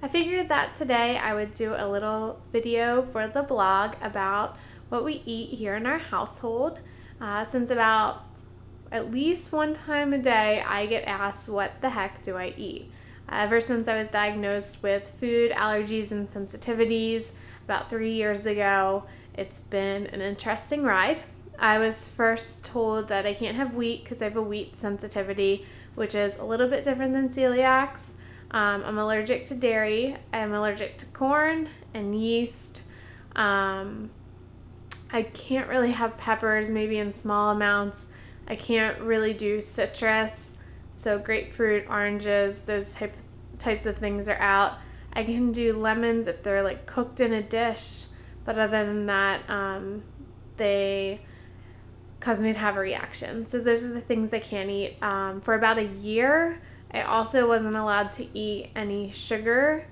I figured that today I would do a little video for the blog about what we eat here in our household, since about at least one time a day I get asked what the heck do I eat. Ever since I was diagnosed with food allergies and sensitivities about 3 years ago, it's been an interesting ride. I was first told that I can't have wheat because I have a wheat sensitivity, which is a little bit different than celiac's. I'm allergic to dairy. I'm allergic to corn and yeast. I can't really have peppers, maybe in small amounts. I can't really do citrus, so grapefruit, oranges, those types of things are out. I can do lemons if they're like cooked in a dish, but other than that, they cause me to have a reaction. So those are the things I can't eat. For about a year, I also wasn't allowed to eat any sugar,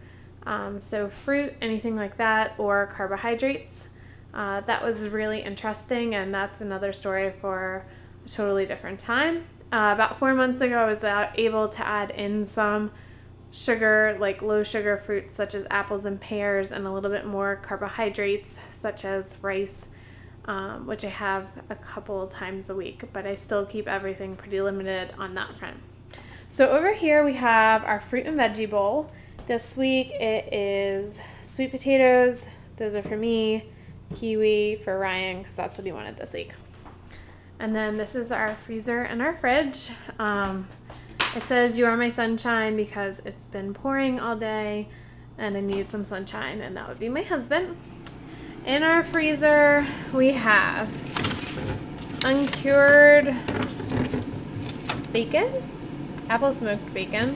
so fruit, anything like that, or carbohydrates. That was really interesting, and that's another story for a totally different time. About 4 months ago, I was able to add in some sugar, like low sugar fruits such as apples and pears, and a little bit more carbohydrates such as rice, which I have a couple times a week, but I still keep everything pretty limited on that front. So over here we have our fruit and veggie bowl. This week it is sweet potatoes. Those are for me. Kiwi for Ryan because that's what he wanted this week. And then this is our freezer and our fridge. It says "You are my sunshine" because it's been pouring all day and I need some sunshine, and that would be my husband. In our freezer we have uncured bacon, apple smoked bacon.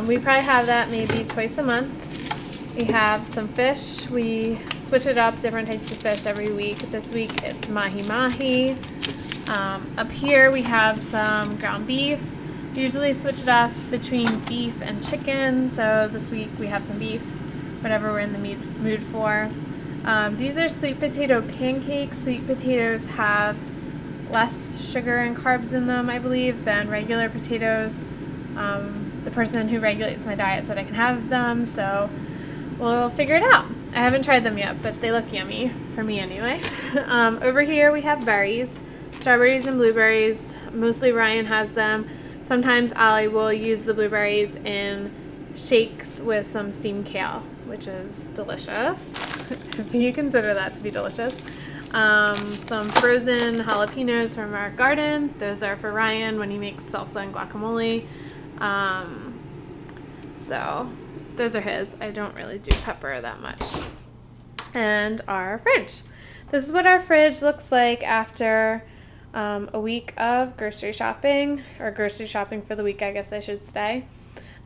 We probably have that maybe twice a month. We have some fish. We switch it up, different types of fish every week. This week it's mahi-mahi. Up here we have some ground beef. Usually switch it up between beef and chicken, so this week we have some beef, whatever we're in the mood for. These are sweet potato pancakes. Sweet potatoes have less sugar and carbs in them, I believe, than regular potatoes. The person who regulates my diet said I can have them, so we'll figure it out. I haven't tried them yet, but they look yummy, for me anyway. Over here we have berries, strawberries and blueberries. Mostly Ryan has them. Sometimes I will use the blueberries in shakes with some steamed kale, which is delicious, if you consider that to be delicious. Some frozen jalapenos from our garden. Those are for Ryan when he makes salsa and guacamole. So those are his. I don't really do pepper that much. And our fridge. This is what our fridge looks like after a week of grocery shopping, or grocery shopping for the week, I guess I should say.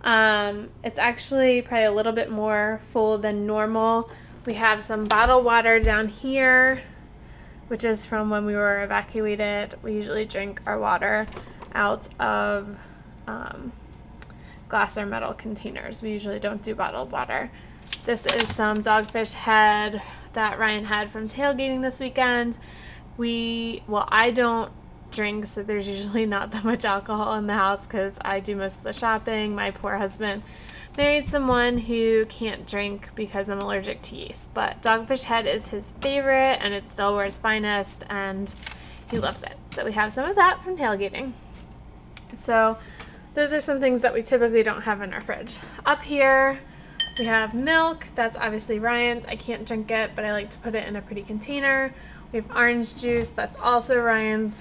It's actually probably a little bit more full than normal. We have some bottled water down here, which is from when we were evacuated. We usually drink our water out of glass or metal containers. We usually don't do bottled water. This is some Dogfish Head that Ryan had from tailgating this weekend. I don't drink, so there's usually not that much alcohol in the house because I do most of the shopping. My poor husband married someone who can't drink because I'm allergic to yeast, but Dogfish Head is his favorite, and it's Delaware's finest, and he loves it. So we have some of that from tailgating. So those are some things that we typically don't have in our fridge. Up here we have milk. That's obviously Ryan's. I can't drink it, but I like to put it in a pretty container. We have orange juice. That's also Ryan's.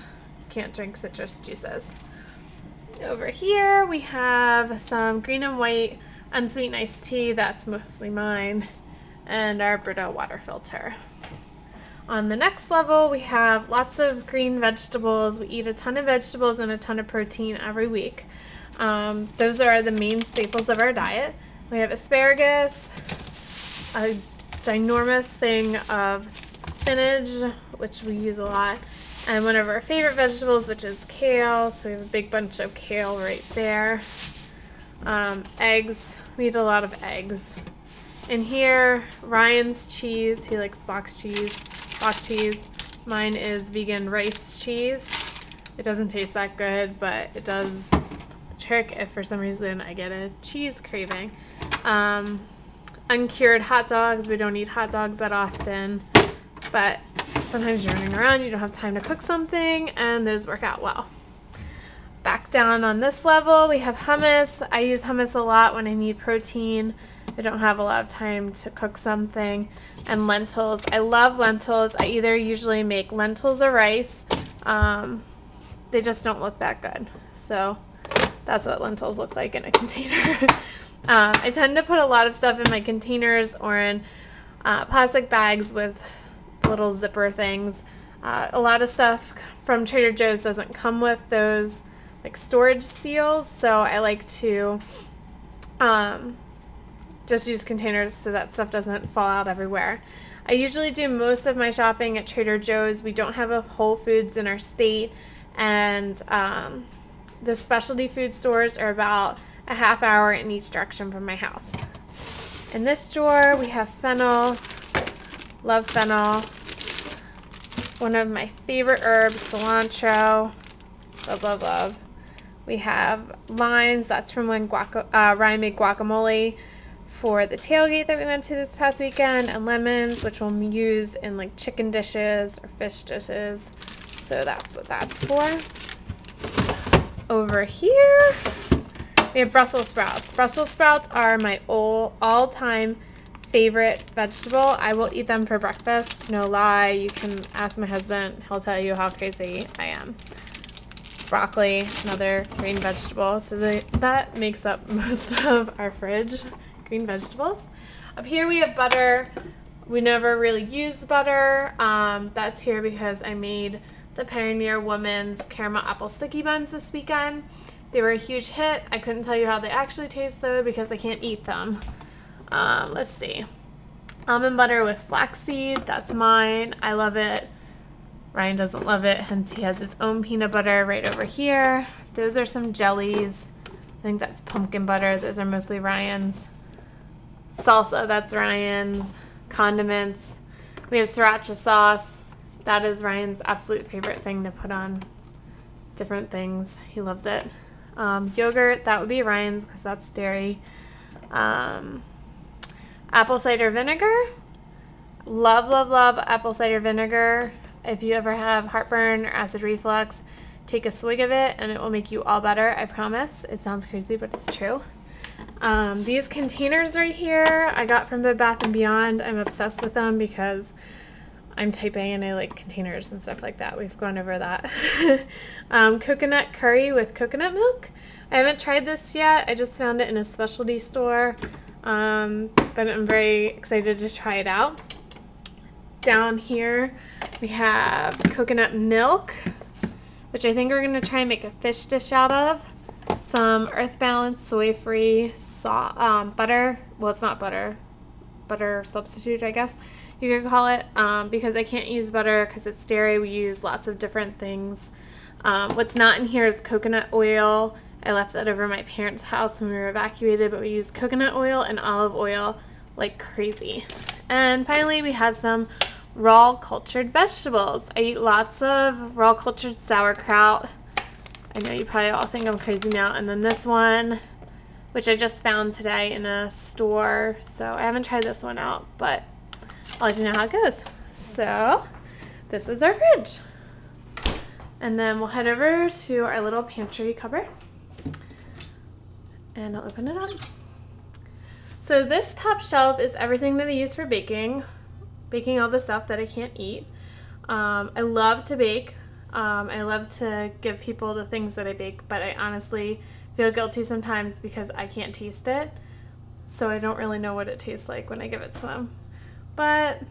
Can't drink citrus juices. Over here we have some green and white unsweetened iced tea. That's mostly mine. And our Brita water filter. On the next level we have lots of green vegetables. We eat a ton of vegetables and a ton of protein every week. Those are the main staples of our diet. We have asparagus, a ginormous thing of spinach, which we use a lot, and one of our favorite vegetables, which is kale. So we have a big bunch of kale right there. Eggs. We eat a lot of eggs. In here, Ryan's cheese. He likes box cheese. Mine is vegan rice cheese. It doesn't taste that good, but it does the trick if for some reason I get a cheese craving. uncured hot dogs. We don't eat hot dogs that often, but sometimes you're running around, you don't have time to cook something, and those work out well. Back down on this level, we have hummus. I use hummus a lot when I need protein. I don't have a lot of time to cook something. And lentils. I love lentils. I either usually make lentils or rice. They just don't look that good. So that's what lentils look like in a container. I tend to put a lot of stuff in my containers or in plastic bags with little zipper things. A lot of stuff from Trader Joe's doesn't come with those like storage seals, so I like to just use containers so that stuff doesn't fall out everywhere. I usually do most of my shopping at Trader Joe's. We don't have a Whole Foods in our state, and the specialty food stores are about a half hour in each direction from my house. In this drawer we have fennel. Love fennel. One of my favorite herbs, cilantro. Love, love, love. We have limes. That's from when Ryan made guacamole for the tailgate that we went to this past weekend. And lemons, which we'll use in like chicken dishes or fish dishes. So that's what that's for. Over here, we have Brussels sprouts. Brussels sprouts are my all-time favorite vegetable. I will eat them for breakfast. No lie. You can ask my husband. He'll tell you how crazy I am. Broccoli, another green vegetable. So that makes up most of our fridge, green vegetables. Up here we have butter. We never really use butter. That's here because I made the Pioneer Woman's caramel apple sticky buns this weekend. They were a huge hit. I couldn't tell you how they actually taste though because I can't eat them. Let's see. Almond butter with flaxseed. That's mine. I love it. Ryan doesn't love it, hence he has his own peanut butter right over here. Those are some jellies. I think that's pumpkin butter. Those are mostly Ryan's. Salsa, that's Ryan's. Condiments. We have sriracha sauce. That is Ryan's absolute favorite thing to put on different things. He loves it. Yogurt, that would be Ryan's because that's dairy. Apple cider vinegar. Love, love, love apple cider vinegar. If you ever have heartburn or acid reflux, take a swig of it and it will make you all better, I promise. It sounds crazy, but it's true. These containers right here I got from Bed Bath & Beyond. I'm obsessed with them because I'm type A and I like containers and stuff like that. We've gone over that. Coconut curry with coconut milk. I haven't tried this yet. I just found it in a specialty store, but I'm very excited to try it out. Down here we have coconut milk, which I think we're going to try and make a fish dish out of. Some Earth Balance soy-free butter. Well, it's not butter. Butter substitute, I guess you could call it, because I can't use butter because it's dairy. We use lots of different things. What's not in here is coconut oil. I left that over at my parents' house when we were evacuated, but we use coconut oil and olive oil like crazy. And finally, we have some raw cultured vegetables. I eat lots of raw cultured sauerkraut. I know you probably all think I'm crazy now. And then this one, which I just found today in a store. So I haven't tried this one out, but I'll let you know how it goes. So this is our fridge. And then we'll head over to our little pantry cupboard. And I'll open it up. So this top shelf is everything that I use for baking all the stuff that I can't eat. I love to bake. I love to give people the things that I bake, but I honestly feel guilty sometimes because I can't taste it. So I don't really know what it tastes like when I give it to them. But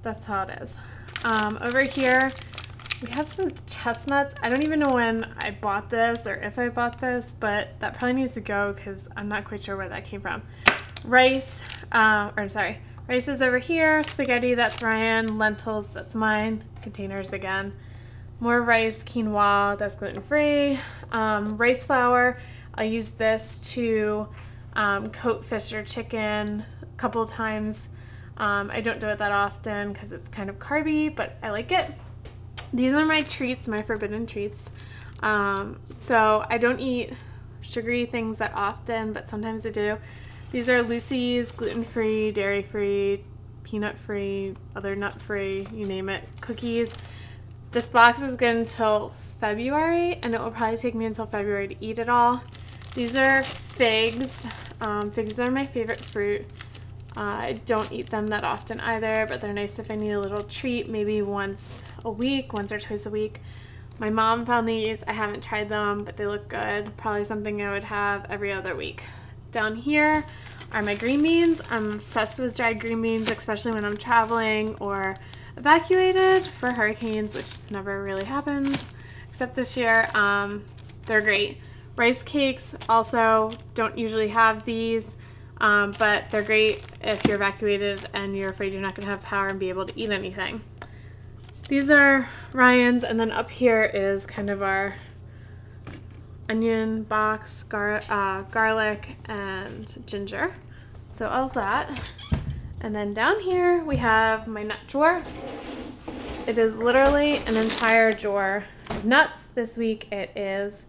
that's how it is. Over here, we have some chestnuts. I don't even know when I bought this or if I bought this, but that probably needs to go because I'm not quite sure where that came from. Rice, rice is over here. Spaghetti, that's Ryan. Lentils, that's mine. Containers again. More rice, quinoa, that's gluten-free. Rice flour, I'll use this to coat fish or chicken a couple of times. I don't do it that often because it's kind of carby, but I like it. These are my treats, my forbidden treats. So I don't eat sugary things that often, but sometimes I do. These are Lucy's gluten-free, dairy-free, peanut-free, other nut-free, you name it, cookies. This box is good until February, and it will probably take me until February to eat it all. These are figs. Figs are my favorite fruit. I don't eat them that often either, but they're nice if I need a little treat, maybe once a week, once or twice a week. My mom found these. I haven't tried them, but they look good. Probably something I would have every other week. Down here are my green beans. I'm obsessed with dried green beans, especially when I'm traveling or evacuated for hurricanes, which never really happens, except this year. They're great. Rice cakes also don't usually have these, but they're great if you're evacuated and you're afraid you're not going to have power and be able to eat anything. These are Ryan's, and then up here is kind of our onion box, garlic, and ginger. So all of that. And then down here we have my nut drawer. It is literally an entire drawer of nuts. This week it is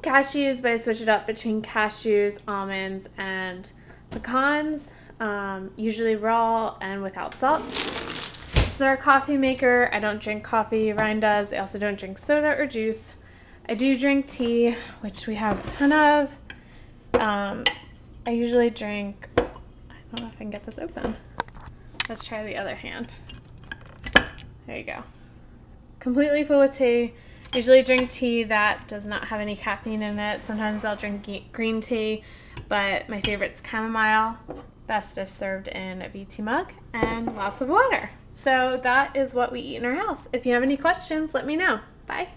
cashews, but I switch it up between cashews, almonds, and pecans, usually raw and without salt. This is our coffee maker. I don't drink coffee. Ryan does. I also don't drink soda or juice. I do drink tea, which we have a ton of. I usually drink, I don't know if I can get this open. Let's try the other hand. There you go. Completely full with tea. Usually drink tea that does not have any caffeine in it. Sometimes I'll drink green tea, but my favorite's chamomile. Best if served in a VT mug, and lots of water. So that is what we eat in our house. If you have any questions, let me know. Bye.